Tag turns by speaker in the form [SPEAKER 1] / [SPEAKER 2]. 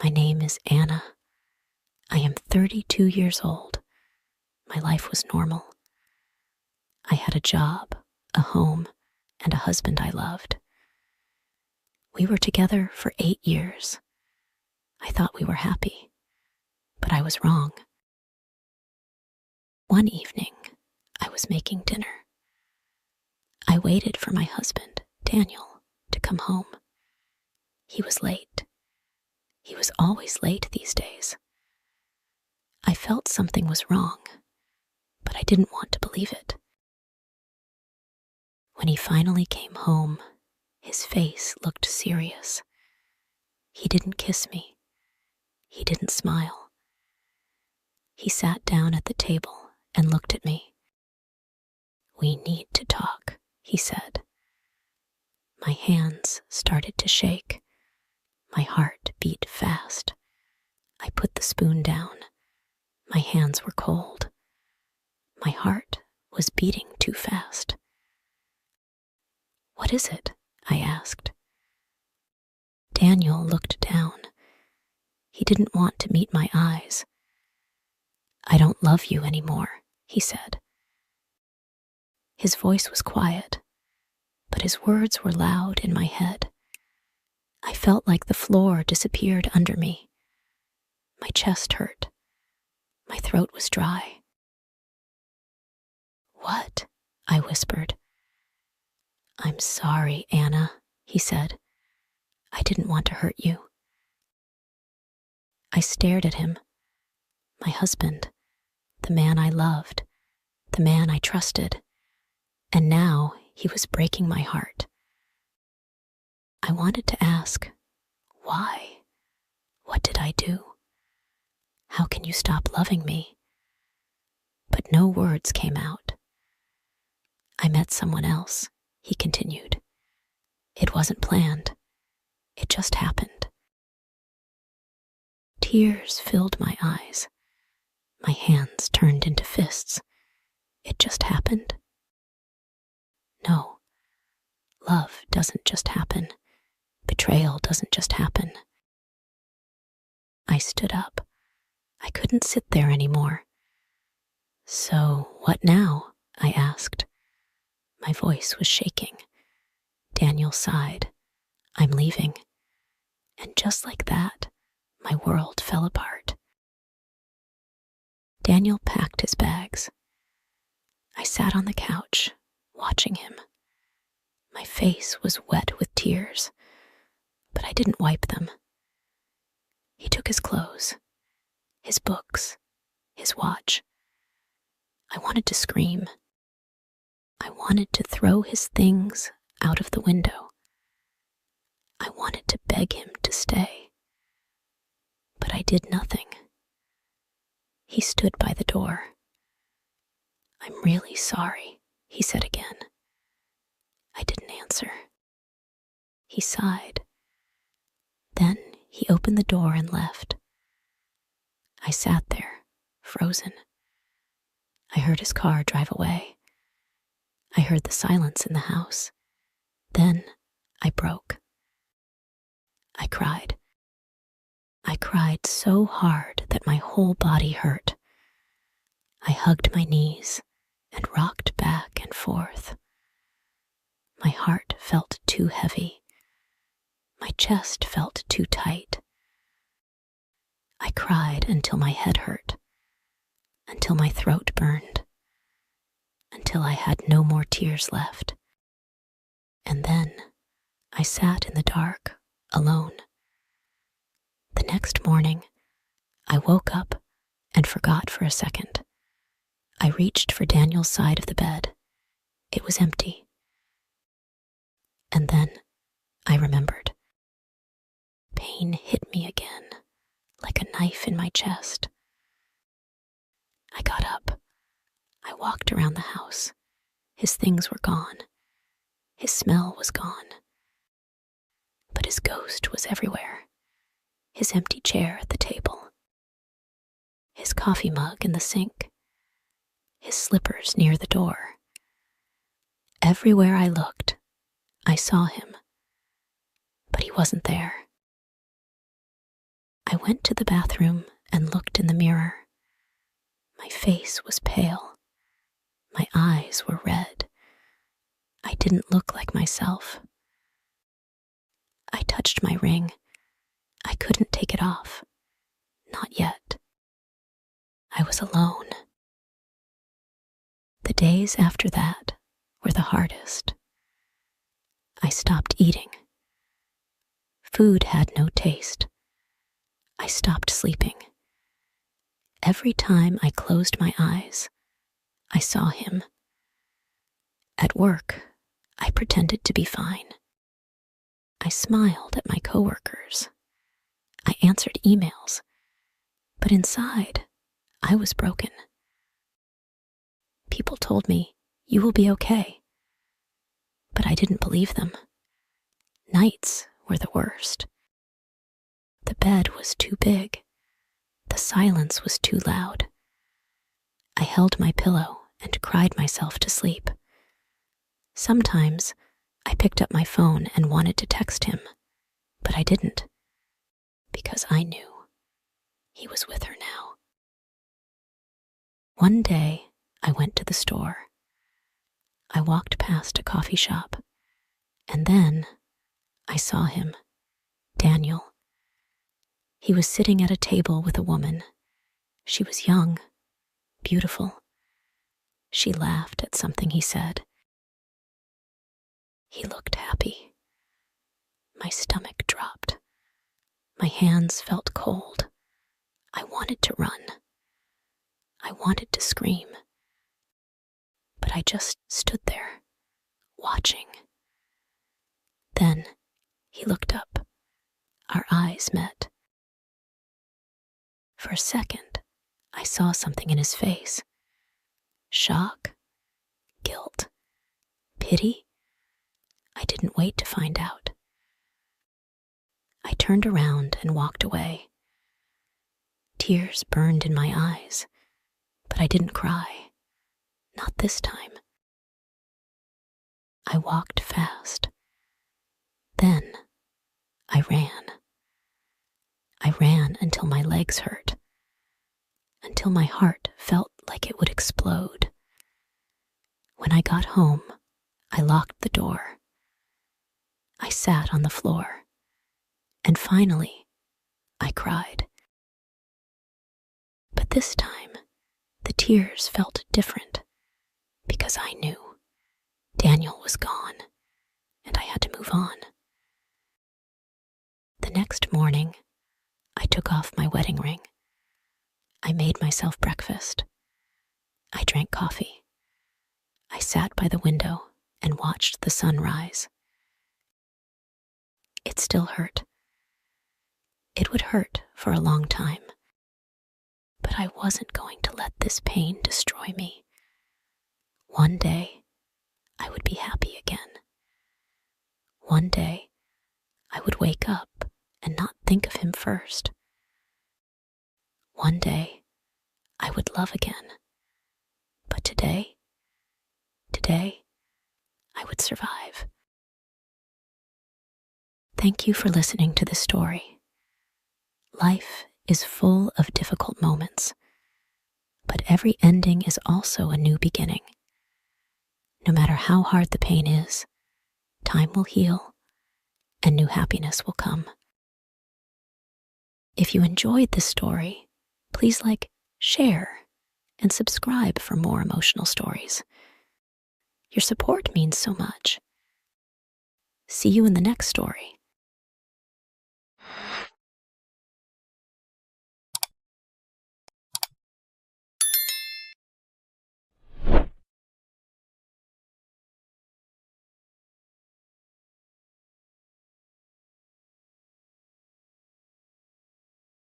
[SPEAKER 1] My name is Anna. I am 32 years old. My life was normal. I had a job, a home, and a husband I loved. We were together for 8 years. I thought we were happy, but I was wrong. One evening, I was making dinner. I waited for my husband, Daniel, to come home. He was late. He was always late these days. I felt something was wrong, but I didn't want to believe it. When he finally came home, his face looked serious. He didn't kiss me. He didn't smile. He sat down at the table and looked at me. "We need to talk," he said. My hands started to shake. My heart beat fast. I put the spoon down. My hands were cold. My heart was beating too fast. "What is it?" I asked. Daniel looked down. He didn't want to meet my eyes. "I don't love you anymore," he said. His voice was quiet, but his words were loud in my head. I felt like the floor disappeared under me. My chest hurt. My throat was dry. "What?" I whispered. "I'm sorry, Anna," he said. "I didn't want to hurt you." I stared at him. My husband, the man I loved, the man I trusted, and now he was breaking my heart. I wanted to ask, why? What did I do? How can you stop loving me? But no words came out. "I met someone else," he continued. "It wasn't planned. It just happened." Tears filled my eyes. My hands turned into fists. It just happened. No, love doesn't just happen. Betrayal doesn't just happen. I stood up. I couldn't sit there anymore. "So, what now?" I asked. My voice was shaking. Daniel sighed. "I'm leaving." And just like that, my world fell apart. Daniel packed his bags. I sat on the couch, watching him. My face was wet with tears, but I didn't wipe them. He took his clothes, his books, his watch. I wanted to scream. I wanted to throw his things out of the window. I wanted to beg him to stay. But I did nothing. He stood by the door. "I'm really sorry," he said again. I didn't answer. He sighed. Then he opened the door and left. I sat there, frozen. I heard his car drive away. I heard the silence in the house. Then I broke. I cried. I cried so hard that my whole body hurt. I hugged my knees and rocked back and forth. My heart felt too heavy. My chest felt too tight. I cried until my head hurt, until my throat burned, until I had no more tears left. And then I sat in the dark, alone. The next morning, I woke up and forgot for a second. I reached for Daniel's side of the bed. It was empty. And then I remembered. Pain hit me again, like a knife in my chest. I got up. I walked around the house. His things were gone. His smell was gone. But his ghost was everywhere. His empty chair at the table. His coffee mug in the sink. His slippers near the door. Everywhere I looked, I saw him. But he wasn't there. I went to the bathroom and looked in the mirror. My face was pale. My eyes were red. I didn't look like myself. I touched my ring. I couldn't take it off. Not yet. I was alone. The days after that were the hardest. I stopped eating. Food had no taste. I stopped sleeping. Every time I closed my eyes, I saw him. At work, I pretended to be fine. I smiled at my coworkers. I answered emails. But inside, I was broken. People told me, "You will be okay." But I didn't believe them. Nights were the worst. The bed was too big. The silence was too loud. I held my pillow and cried myself to sleep. Sometimes I picked up my phone and wanted to text him, but I didn't, because I knew he was with her now. One day, I went to the store. I walked past a coffee shop, and then I saw him, Daniel. He was sitting at a table with a woman. She was young, beautiful. She laughed at something he said. He looked happy. My stomach dropped. My hands felt cold. I wanted to run. I wanted to scream. But I just stood there, watching. Then he looked up. Our eyes met. For a second, I saw something in his face. Shock, guilt, pity. I didn't wait to find out. I turned around and walked away. Tears burned in my eyes, but I didn't cry. Not this time. I walked fast. Then I ran. I ran until my legs hurt, until my heart felt like it would explode. When I got home, I locked the door. I sat on the floor, and finally, I cried. But this time, the tears felt different, because I knew Daniel was gone, and I had to move on. The next morning, I took off my wedding ring. I made myself breakfast. I drank coffee. I sat by the window and watched the sun rise. It still hurt. It would hurt for a long time. But I wasn't going to let this pain destroy me. One day, I would be happy again. One day, I would wake up and not think of him first. One day, I would love again. But today, I would survive. Thank you for listening to this story. Life is full of difficult moments, but every ending is also a new beginning. No matter how hard the pain is, time will heal and new happiness will come. If you enjoyed this story, please like, share, and subscribe for more emotional stories. Your support means so much. See you in the next story.